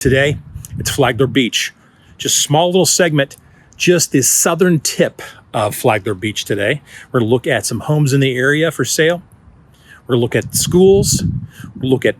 Today, it's Flagler Beach. Just a small little segment, just the southern tip of Flagler Beach today. We're gonna look at some homes in the area for sale. We're gonna look at schools. We'll look at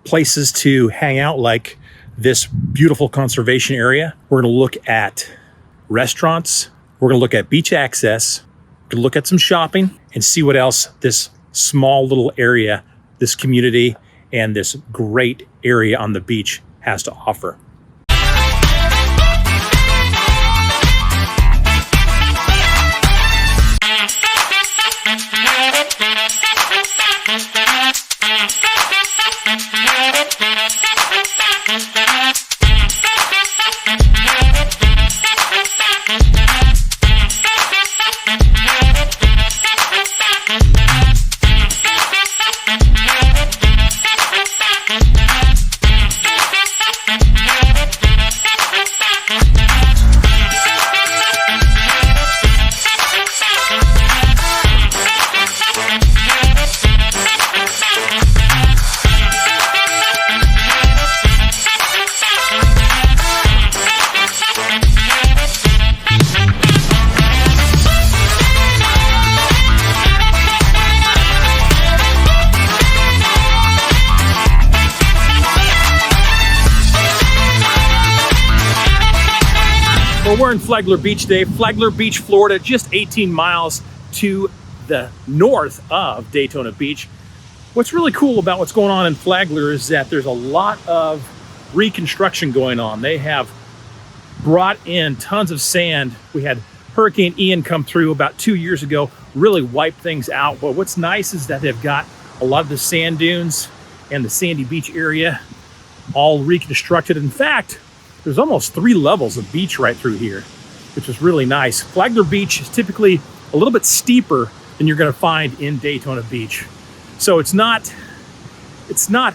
places to hang out like this beautiful conservation area. We're gonna look at restaurants. We're gonna look at beach access. We're gonna look at some shopping and see what else this small little area, this community, and this great area on the beach has to offer. Well, we're in Flagler Beach today, Flagler Beach, Florida, just 18 miles to the north of Daytona Beach. What's really cool about what's going on in Flagler is that there's a lot of reconstruction going on. They have brought in tons of sand. We had Hurricane Ian come through about 2 years ago, really wiped things out. But what's nice is that they've got a lot of the sand dunes and the sandy beach area all reconstructed. In fact, there's almost 3 levels of beach right through here, which is really nice. Flagler Beach is typically a little bit steeper than you're gonna find in Daytona Beach. So it's not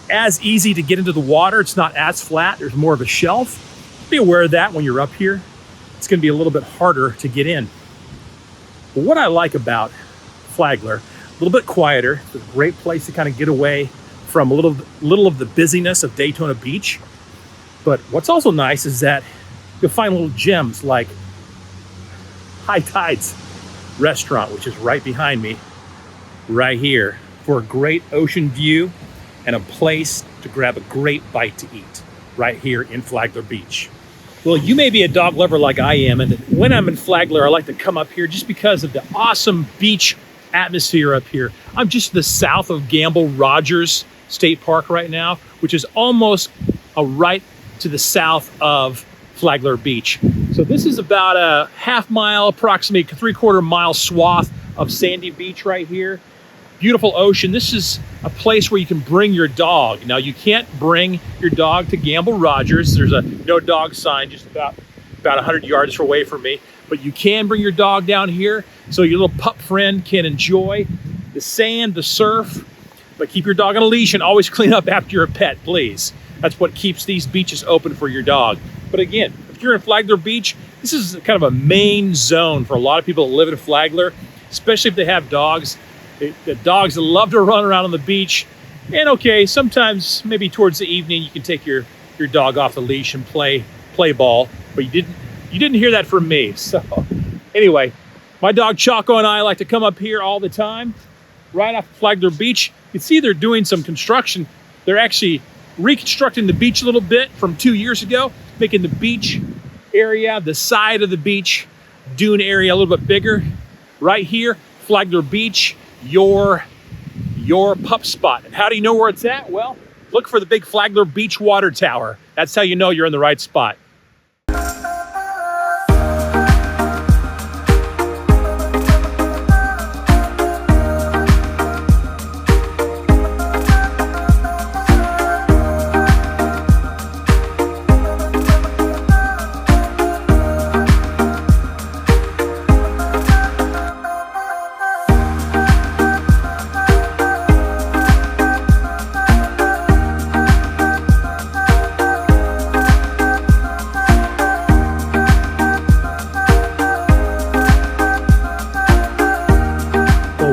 as easy to get into the water. It's not as flat. There's more of a shelf. Be aware of that when you're up here. It's gonna be a little bit harder to get in. But what I like about Flagler, a little bit quieter. It's a great place to kind of get away from a little of the busyness of Daytona Beach. But what's also nice is that you'll find little gems like High Tides restaurant, which is right behind me, right here, for a great ocean view and a place to grab a great bite to eat right here in Flagler Beach. Well, you may be a dog lover like I am, and when I'm in Flagler, I like to come up here just because of the awesome beach atmosphere up here. I'm just to the south of Gamble Rogers State Park right now, which is almost right to the south of Flagler Beach. So this is about a half mile, approximately 3/4 mile swath of sandy beach right here. Beautiful ocean. This is a place where you can bring your dog. Now you can't bring your dog to Gamble Rogers. There's a no dog sign just about 100 yards away from me, but you can bring your dog down here so your little pup friend can enjoy the sand, the surf, but keep your dog on a leash and always clean up after your pet, please. That's what keeps these beaches open for your dog. But again, if you're in Flagler Beach, this is kind of a main zone for a lot of people that live in Flagler, especially if they have dogs. The dogs that love to run around on the beach. And okay, sometimes maybe towards the evening you can take your dog off the leash and play ball, but you didn't hear that from me. So anyway, my dog Choco and I like to come up here all the time, right off Flagler Beach. You can see they're doing some construction. They're actually reconstructing the beach a little bit from 2 years ago, making the beach area, the side of the beach dune area a little bit bigger. Right here, Flagler Beach, your pup spot. And how do you know where it's at? Well, look for the big Flagler Beach water tower. That's how you know you're in the right spot.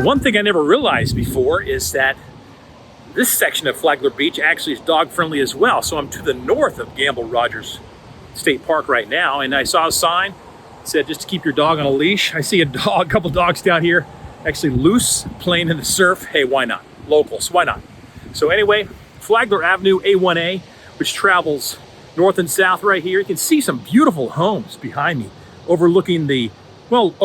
One thing I never realized before is that This section of Flagler Beach actually is dog friendly as well. So I'm to the north of Gamble Rogers State Park right now, and I saw a sign that said just to keep your dog on a leash. I see a couple dogs down here actually loose, playing in the surf. Hey, why not? Locals, why not? So anyway, Flagler Avenue A1A, which travels north and south right here. You can see some beautiful homes behind me, overlooking the road,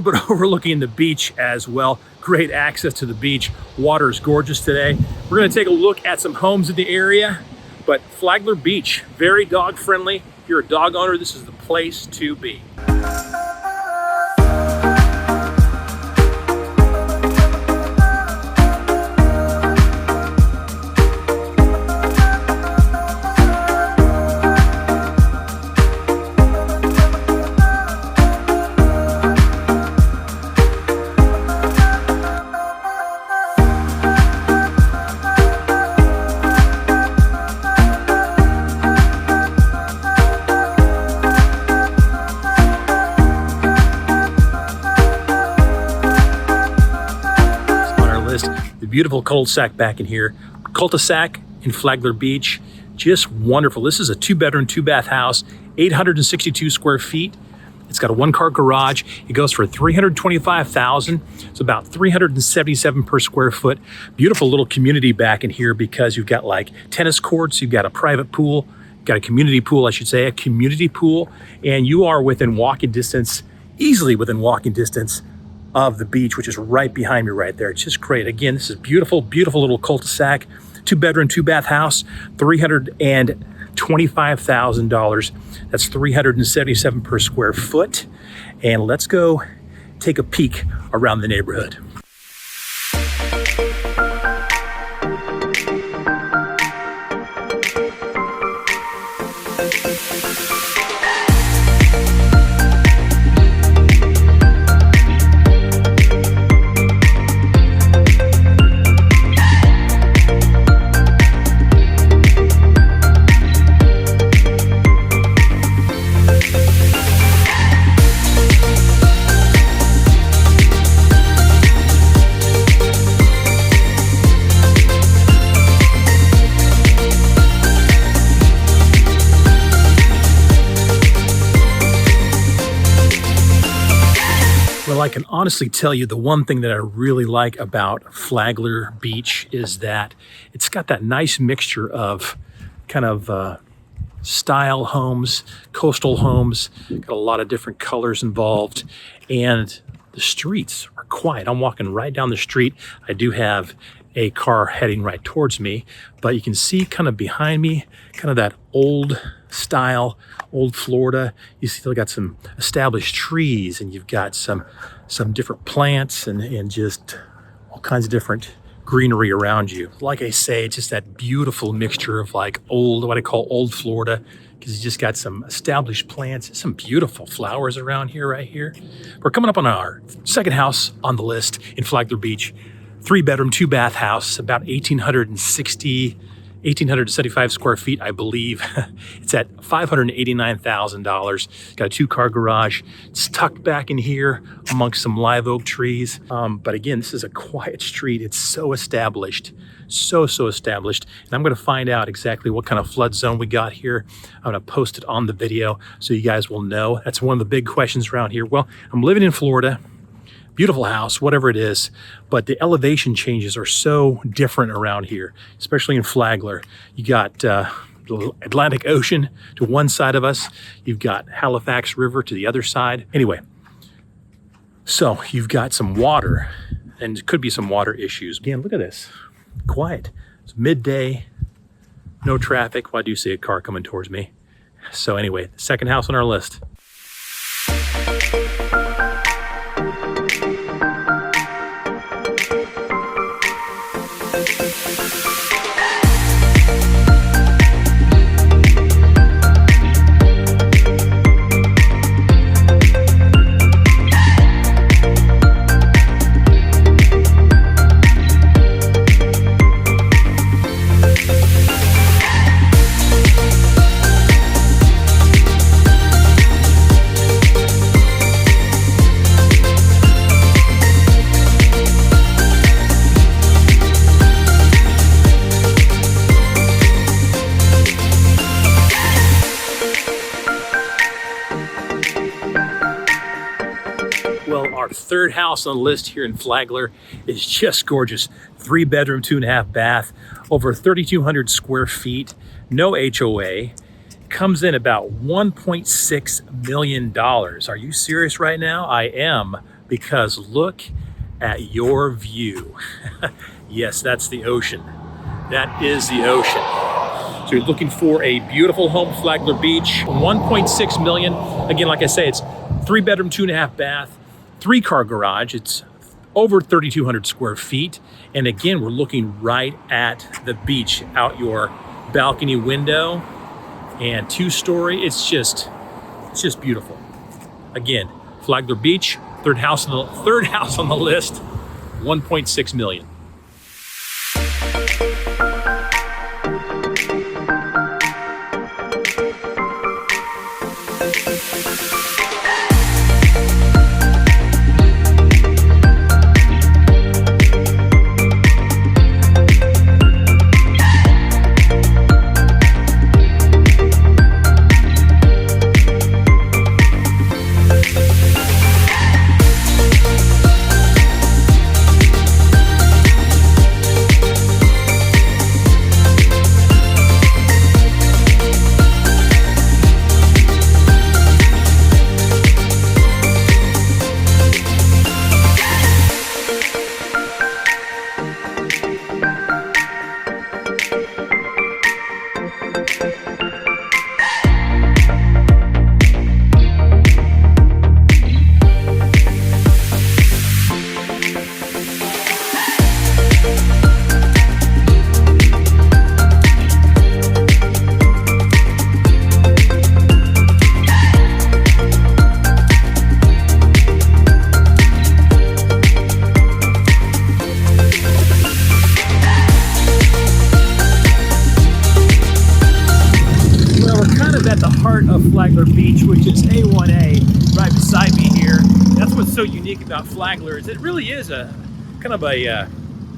but overlooking the beach as well. Great access to the beach. Water is gorgeous today. We're gonna take a look at some homes in the area, but Flagler Beach, very dog friendly. If you're a dog owner, this is the place to be. The beautiful cul-de-sac back in here. Cul-de-sac in Flagler Beach, just wonderful. This is a 2-bedroom, 2-bath house, 862 square feet. It's got a 1-car garage. It goes for $325,000. It's about $377 per square foot. Beautiful little community back in here because you've got like tennis courts, you've got a private pool, got a community pool, I should say, a community pool, and you are within walking distance, easily within walking distance of the beach, which is right behind me right there. It's just great. Again, this is beautiful, beautiful little cul-de-sac, 2-bedroom, 2-bath house, $325,000. That's $377 per square foot. And let's go take a peek around the neighborhood. Well, I can honestly tell you the one thing that I really like about Flagler Beach is that it's got that nice mixture of kind of style homes, coastal homes, got a lot of different colors involved, and the streets are quiet. I'm walking right down the street. I do have a car heading right towards me, but you can see kind of behind me, kind of that old style, old Florida. You still got some established trees, and you've got some different plants and just all kinds of different greenery around you. Like I say, it's just that beautiful mixture of like old, what I call old Florida, because you just got some established plants, some beautiful flowers around here, right here. We're coming up on our second house on the list in Flagler Beach. 3-bedroom, 2-bath house, about 1,875 square feet, I believe. It's at $589,000. Got a 2-car garage. It's tucked back in here amongst some live oak trees. But again, this is a quiet street. It's so established, so established. And I'm gonna find out exactly what kind of flood zone we got here. I'm gonna post it on the video so you guys will know. That's one of the big questions around here. Well, I'm living in Florida. Beautiful house, whatever it is, but the elevation changes are so different around here, especially in Flagler. You got the Atlantic Ocean to one side of us. You've got Halifax River to the other side. Anyway, so you've got some water, and it could be some water issues. Again, look at this, quiet. It's midday, no traffic. Well, I do see a car coming towards me. So anyway, the second house on our list. our third house on the list here in Flagler is just gorgeous. 3-bedroom, 2.5 bath, over 3,200 square feet, no HOA. Comes in about $1.6 million. Are you serious right now? I am, because look at your view. Yes, that's the ocean. That is the ocean. So you're looking for a beautiful home, Flagler Beach, $1.6 million. Again, like I say, it's 3-bedroom, 2.5 bath, 3-car garage. It's over 3,200 square feet. And again, we're looking right at the beach out your balcony window, and 2-story. It's just beautiful. Again, Flagler Beach, third house on the list, $1.6 million. Of Flagler Beach, which is A1A right beside me here. That's what's so unique about Flagler, is it really is a kind of a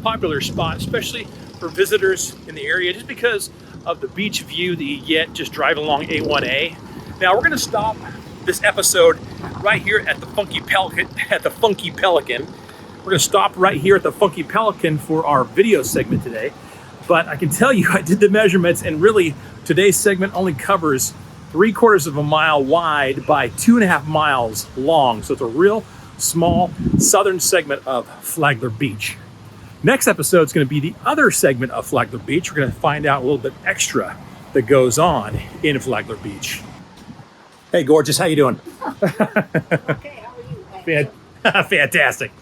popular spot, especially for visitors in the area, just because of the beach view that you get just driving along A1A. Now we're going to stop this episode right here at the Funky Pelican. We're going to stop right here at the Funky Pelican for our video segment today. But I can tell you, I did the measurements, and really today's segment only covers 3/4 of a mile wide by 2.5 miles long. So it's a real small southern segment of Flagler Beach. Next episode is going to be the other segment of Flagler Beach. We're going to find out a little bit extra that goes on in Flagler Beach. Hey, gorgeous, how you doing? Okay, how are you? Fantastic.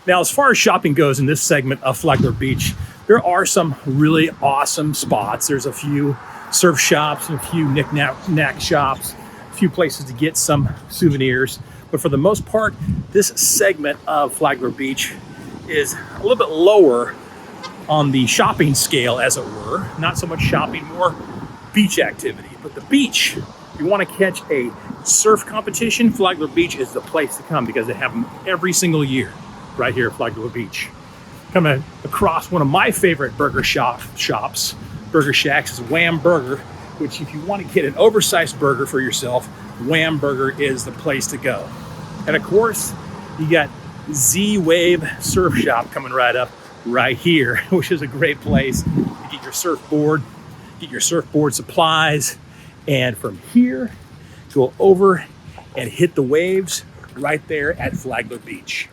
Now, as far as shopping goes in this segment of Flagler Beach, there are some really awesome spots. There's a few surf shops and a few knick-knack shops, a few places to get some souvenirs. But for the most part, this segment of Flagler Beach is a little bit lower on the shopping scale, as it were. Not so much shopping, more beach activity. But the beach, if you want to catch a surf competition, Flagler Beach is the place to come, because they have them every single year right here at Flagler Beach. Coming across one of my favorite burger shops, Burger Shacks, is Wham Burger, which if you want to get an oversized burger for yourself, Wham Burger is the place to go. And of course, you got Z-Wave Surf Shop coming right up right here, which is a great place to get your surfboard, supplies, and from here, go over and hit the waves right there at Flagler Beach.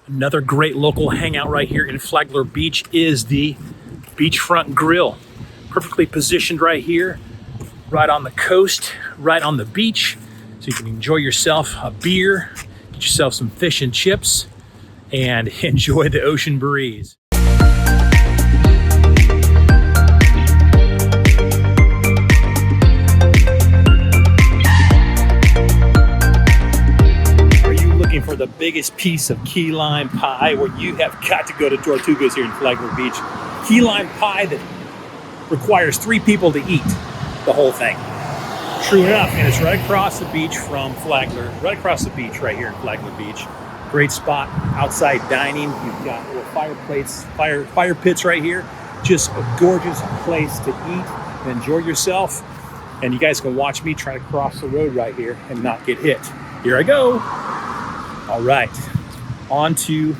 Another great local hangout right here in Flagler Beach is the Beachfront Grill. Perfectly positioned right here, right on the coast, right on the beach. So you can enjoy yourself a beer, get yourself some fish and chips, and enjoy the ocean breeze. For the biggest piece of key lime pie, well, you have got to go to Tortugas here in Flagler Beach. Key lime pie that requires 3 people to eat the whole thing. True enough, and it's right across the beach from Flagler, right across the beach right here in Flagler Beach. Great spot, outside dining. You've got little fire pits right here. Just a gorgeous place to eat and enjoy yourself. And you guys can watch me try to cross the road right here and not get hit. Here I go. All right, on to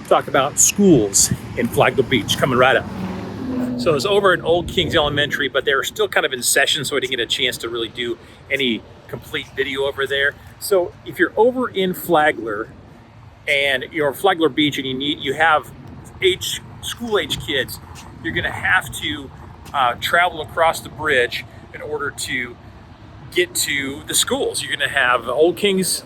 talk about schools in Flagler Beach, coming right up. So I was over at Old Kings Elementary, but they were still kind of in session, so I didn't get a chance to really do any complete video over there. So if you're over in Flagler and you're Flagler Beach and you have school-age kids, you're gonna have to travel across the bridge in order to get to the schools. You're going to have Old Kings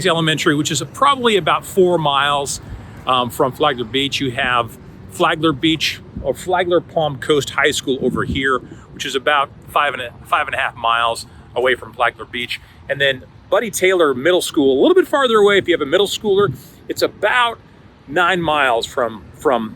Elementary, which is probably about 4 miles from Flagler Beach. You have Flagler Beach or Flagler Palm Coast High School over here, which is about 5.5 miles away from Flagler Beach. And then Buddy Taylor Middle School, a little bit farther away if you have a middle schooler. It's about 9 miles from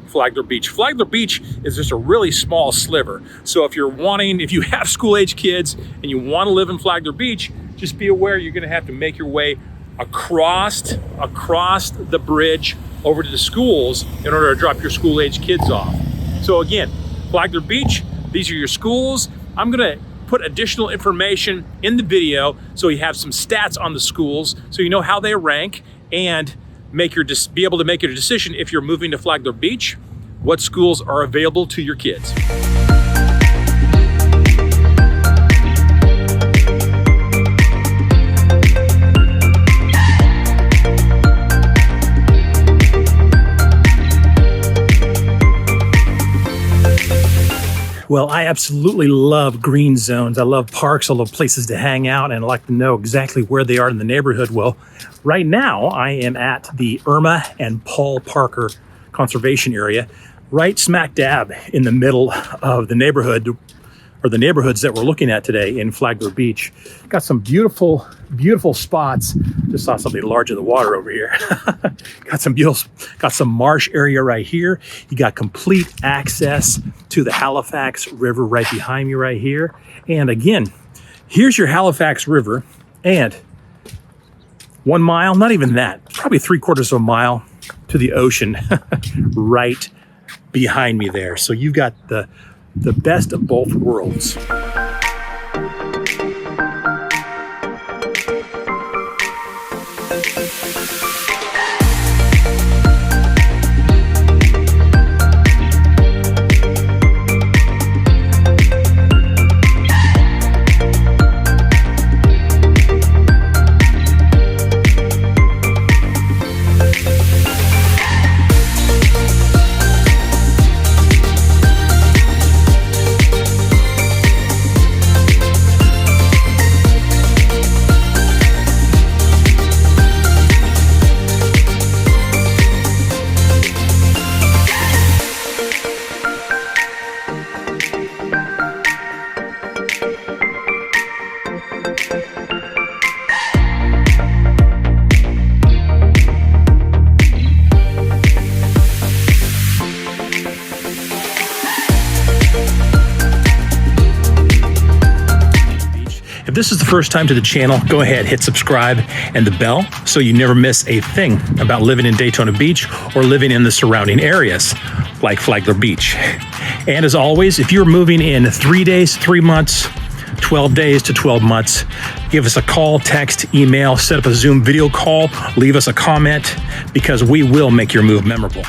Flagler Beach. Flagler Beach is just a really small sliver. So if you have school-age kids and you want to live in Flagler Beach, just be aware you're going to have to make your way across the bridge over to the schools in order to drop your school-age kids off. So again, Flagler Beach, these are your schools. I'm going to put additional information in the video so you have some stats on the schools so you know how they rank and be able to make your decision if you're moving to Flagler Beach, what schools are available to your kids. Well, I absolutely love green zones. I love parks. I love places to hang out, and I like to know exactly where they are in the neighborhood. Well, right now I am at the Irma and Paul Parker Conservation Area, right smack dab in the middle of the neighborhood, or the neighborhoods that we're looking at today in Flagler Beach. Got some beautiful spots. Just saw something large in the water over here. got some marsh area right here. You got complete access to the Halifax River right behind me right here. And again, here's your Halifax River, and 1 mile, not even that, probably 3/4 of a mile to the ocean right behind me there. So you've got the best of both worlds. If this is the first time to the channel, go ahead, hit subscribe and the bell so you never miss a thing about living in Daytona Beach or living in the surrounding areas like Flagler Beach. And as always, if you're moving in 3 days, 3 months, 12 days to 12 months, give us a call, text, email, set up a Zoom video call, leave us a comment, because we will make your move memorable.